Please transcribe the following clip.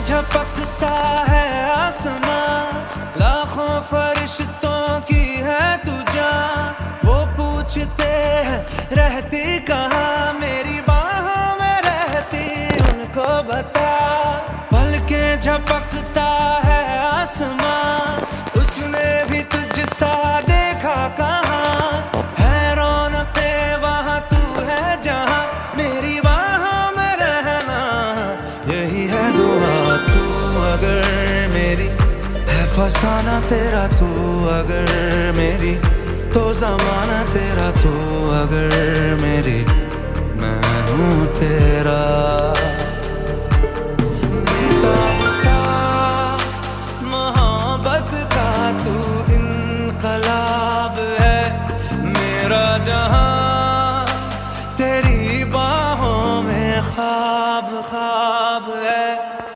झपकता है आसमां, लाखों फरिश्तों की है तू जान। वो पूछते हैं रहती कहाँ, मेरी बाहों में रहती उनको बता। पलकें झपकता है आसमां, उसने भी तुझसा देखा कहाँ। है रौनके वहाँ तू है जहाँ, मेरी बाहों में रहना यही है दुआ। तू अगर मेरी है फसाना तेरा, तू अगर मेरी तो ज़माना तेरा, तू अगर मेरी मैं हूँ तेरा।